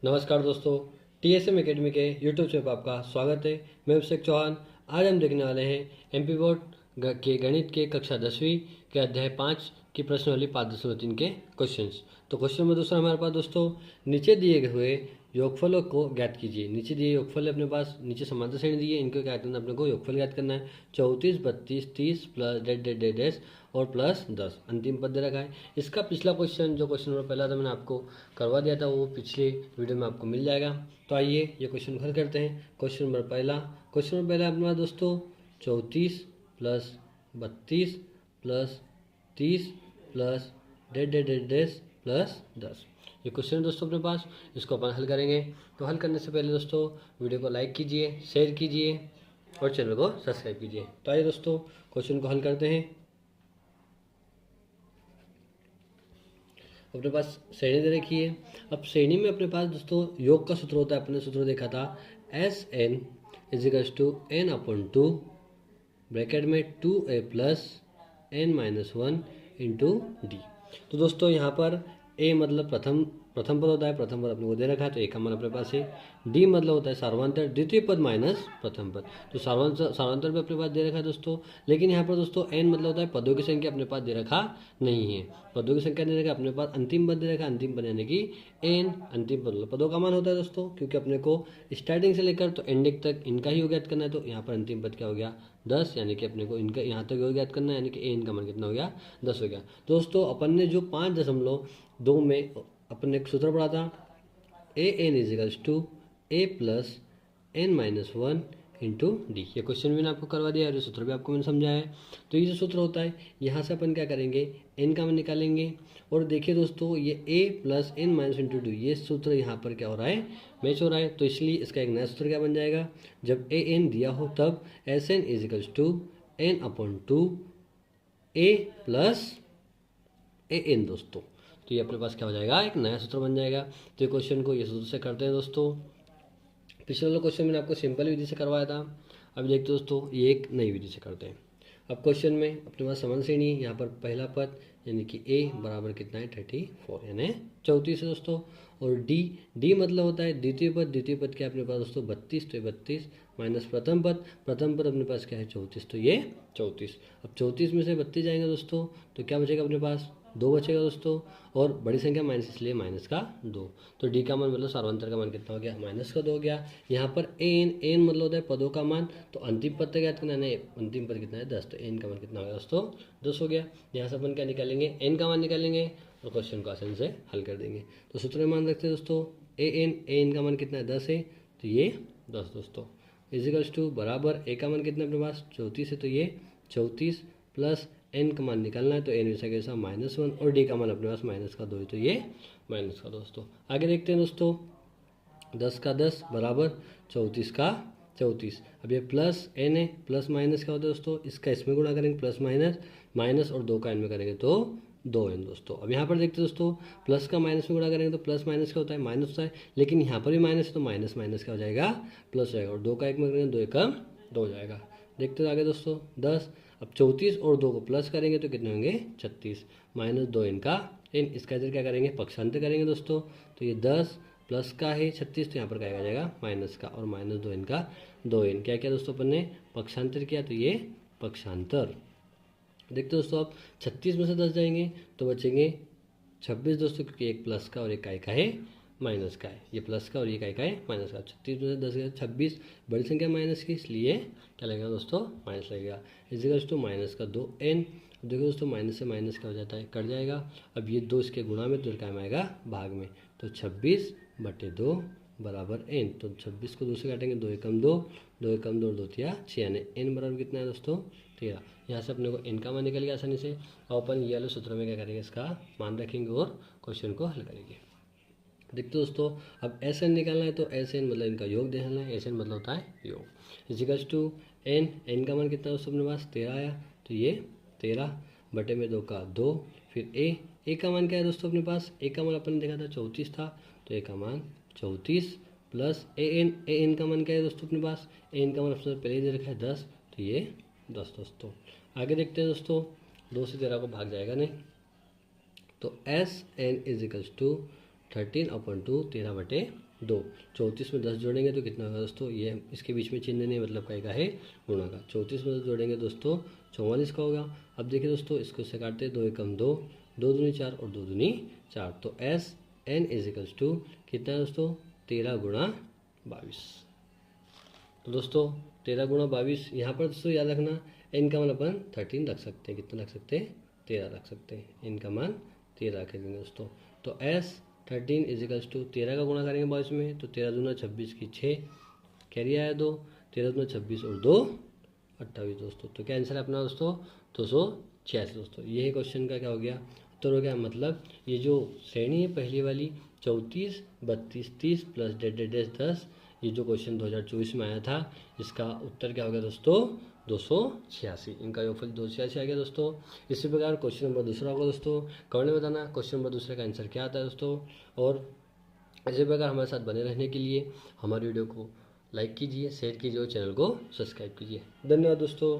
नमस्कार दोस्तों, TSM academy के यूट्यूब चैनल पर आपका स्वागत है। मैं अभिषेक चौहान। आज हम देखने वाले हैं एमपी बोर्ड के गणित के कक्षा 10वीं के अध्याय 5 की प्रश्नावली 5.3 के क्वेश्चंस। तो क्वेश्चन नंबर दूसरा हमारे पास दोस्तों, नीचे दिए हुए योगफलों को ज्ञात कीजिए। नीचे दिए योगफल अपने पास, नीचे समांतर श्रेणी दी है, इनको क्या करना है, अपने को योगफल ज्ञात करना है। 34, 32, 30 plus dead dead dead dead और प्लस 10 अंतिम पद दे रखा है। इसका पिछला क्वेश्चन जो क्वेश्चन नंबर पहला था मैंने आपको करवा दिया था, वो पिछले वीडियो में आपको मिल जाएगा। तो आइए ये क्वेश्चन हल करते हैं। क्वेश्चन नंबर पहला अपने पास दोस्तों 34 plus 32 plus 30 plus dead dead dead dead plus 10 ये क्वेश्चन है दोस्तों अपने पास। इसको अपन हल करेंगे। तो हल करने से पहले दोस्तों वीडियो को लाइक कीजिए, शेयर कीजिए और चैनल को सब्सक्राइब कीजिए। तो आइए दोस्तों क्वेश्चन को हल करते हैं। अपने पास श्रेणी दे रखी है। अब श्रेणी में अपने पास दोस्तों योग का सूत्र होता है, अपने सूत्र देखा था S N equals to N upon 2 bracket में 2a plus N minus 1 into D. तो दोस्तों यहाँ पर a मतलब प्रथम पद होता है, प्रथम पद अपने को दे रखा है तो a का मान अपने पास है। d मतलब होता है सार्वंतर द्वितीय पद माइनस प्रथम पद, तो सार्वंतर भी अपने पास दे रखा है दोस्तों। लेकिन यहाँ पर दोस्तों n मतलब होता है पदों की संख्या, अपने पास दे रखा नहीं है। पदों की संख्या दे रखा अपने पास, अंतिम पद दे रखा, अंतिम पद यानी कि n अंतिम पद मतलब पदों का मान होता है दोस्तों। क्योंकि अपने को स्टार्टिंग से लेकर तो एंडिंग तक इनका ही योग ज्ञात करना है, तो यहाँ पर अंतिम पद क्या हो गया 10, यानी कि अपने को इनका यहाँ तक योग ज्ञात करना है, यानी कि एन का मान कितना हो गया 10 हो गया। दोस्तों अपन ने जो 5.2 में अपन ने एक सूत्र पढ़ा था A N equals to A plus N minus 1 into D. ये क्वेश्चन भी मैंने आपको करवा दिया और ये सूत्र भी आपको मैंने समझाया है। तो ये जो सूत्र होता है यहाँ से अपन क्या करेंगे, एन का मान निकालेंगे। और देखिए दोस्तों ये A plus N minus into D, ये सूत्र यहाँ पर क्या हो रहा है, मैच हो रहा है। तो इसलिए इसका एक नया सूत्र क्या बन जाएगा, जब ए एन दिया हो तब S N equals to N upon 2 A plus A N दोस्तों। तो ये अपने पास क्या हो जाएगा, एक नया सूत्र बन जाएगा। तो ये क्वेश्चन को ये सूत्र से करते हैं दोस्तों। पिछले वाला क्वेश्चन मैंने आपको सिंपल विधि से करवाया था। अब देखते दोस्तों ये एक नई विधि से करते हैं। अब क्वेश्चन में अपने पास समान श्रेणी, यहाँ पर पहला पद यानी कि a बराबर कितना है 34 यानी 34 है दोस्तों। और d मतलब होता है द्वितीय पद क्या अपने पास दोस्तों 32, तो 32 माइनस प्रथम पद अपने पास क्या है 34, तो ये 34। अब 34 में से 32 जाएंगे दोस्तों तो क्या बचेगा अपने पास 2 बचेगा दोस्तों। और बड़ी संख्या माइनस, इसलिए माइनस का 2। तो डी का मान मतलब सार्वंतर का मान कितना हो गया, माइनस का 2 हो गया। यहाँ पर एन मतलब होता है पदों का मान, तो अंतिम पद तक याद करना है, अंतिम पद कितना है 10, तो एन का मान कितना हो गया दोस्तों 10 हो गया। यहाँ से अपन क्या निकालेंगे, एन का मान निकालेंगे और क्वेश्चन को आसानी से हल कर देंगे। तो सूत्र में मान रखते हैं दोस्तों एन का मान कितना है 10 है, तो ये 10 दोस्तों इजिकल्स टू बराबर ए का मान कितना अपने पास 34 है, तो ये 34 प्लस एन का मान निकालना है, तो एन वैसा कैसा -1 और डी का मान अपने पास माइनस का 2 है, तो ये माइनस का दोस्तों। आगे देखते हैं दोस्तों 10 का 10 बराबर 34 का 34। अब ये प्लस एन है, प्लस माइनस क्या होता है दोस्तों, इसका इसमें गुणा करेंगे प्लस माइनस और 2 का एन में करेंगे तो 2 एन दोस्तों। अब यहाँ पर देखते हैं दोस्तों प्लस का माइनस में गुणा करेंगे तो प्लस माइनस क्या होता है माइनस होता है, लेकिन यहाँ पर भी माइनस है तो माइनस क्या हो जाएगा प्लस हो जाएगा। और 2 का 1 में करेंगे 2 एकम 2 हो जाएगा। देखते हैं आगे दोस्तों 10, अब 34 और 2 को प्लस करेंगे तो कितने होंगे 36 माइनस 2 इनका एन, इसका इधर क्या करेंगे पक्षांतर करेंगे दोस्तों। तो ये 10 प्लस का है 36, तो यहाँ पर क्या आ जाएगा माइनस का, और माइनस 2 इनका 2 एन क्या क्या दोस्तों अपन ने पक्षांतर किया, तो ये पक्षांतर। देखते दोस्तों अब 36 में से 10 जाएंगे तो बचेंगे 26 दोस्तों, क्योंकि एक प्लस का और एक का है माइनस का है, ये प्लस का और ये का है माइनस का। 36 में से 10 गया 26, बड़ी संख्या माइनस की, इसलिए क्या लगेगा दोस्तों माइनस लगेगा। इजिकल्स टू माइनस का 2 एन। देखो दोस्तों माइनस से माइनस क्या हो जाता है कट जाएगा। अब ये 2 इसके गुणा में तो क्या में आएगा भाग में, तो 26/2 बराबर एन। तो 26 को 2 से काटेंगे 2 एकम 2, 2 एकम 2 2 तिया 6 यानी एन बराबर कितना है दोस्तों 13। यहाँ से अपने को एन का मान निकल गया आसानी से। और अपन ये वाले सूत्र में क्या करेंगे इसका मान रखेंगे और क्वेश्चन को हल करेंगे। देखते दोस्तों अब एस एन निकालना है, तो एस एन मतलब इनका योग देखना है, एस एन मतलब होता है योग। इजिकल्स टू एन का मान कितना है दोस्तों अपने पास 13 आया, तो ये 13 बटे में 2 का 2। फिर ए का मान क्या है दोस्तों अपने पास, ए का मान अपन ने देखा था 34 था, तो ए का मान 34 प्लस ए एन का मान क्या है दोस्तों अपने पास, ए एन का मान अपने पहले ही दे रखा है 10, तो ये 10 दोस्तों। आगे देखते हैं दोस्तों 2 से 13 को भाग जाएगा नहीं, तो एस एन इजिकल्स टू 13/2 13/2 2। 34 में 10 जोड़ेंगे तो कितना होगा दोस्तों, ये इसके बीच में चिन्ह नहीं, मतलब का है गुणा का। 34 में 10 जोड़ेंगे दोस्तों 44 का होगा। अब देखिए दोस्तों, इसको से काटते 2 एकम 2, 2 दूनी 4 और 2 दूनी 4। तो एस एन इजिकल्स टू कितना है दोस्तों, 13 गुणा 22। तो दोस्तों 13 गुणा 22, यहाँ पर दोस्तों याद रखना एन का मान अपन 13 रख सकते हैं। कितना रख सकते हैं, 13 रख सकते हैं। एन का मान 13 रखेंगे दोस्तों। तो एस 13 इजिकल्स टू 13 का गुणा करेंगे 22 में, तो 13 दूना 26 की 6, कैरी आया 2, 13 दूना 26 और 2 28 दोस्तों। तो क्या आंसर है अपना दोस्तों, 286 दोस्तों। यही क्वेश्चन का क्या हो गया, उत्तर हो गया। मतलब ये जो श्रेणी है पहली वाली 34, 32, 30 प्लस डेड डेड 10, ये जो क्वेश्चन 2024 में आया था, इसका उत्तर क्या हो गया दोस्तों, 286। इनका योगफल 286 आ गया दोस्तों। इसी प्रकार क्वेश्चन नंबर दूसरा होगा दोस्तों, कमेंट में बताना क्वेश्चन नंबर दूसरे का आंसर क्या आता है दोस्तों। और इसी प्रकार हमारे साथ बने रहने के लिए हमारी वीडियो को लाइक कीजिए, शेयर कीजिए और चैनल को सब्सक्राइब कीजिए। धन्यवाद दोस्तों।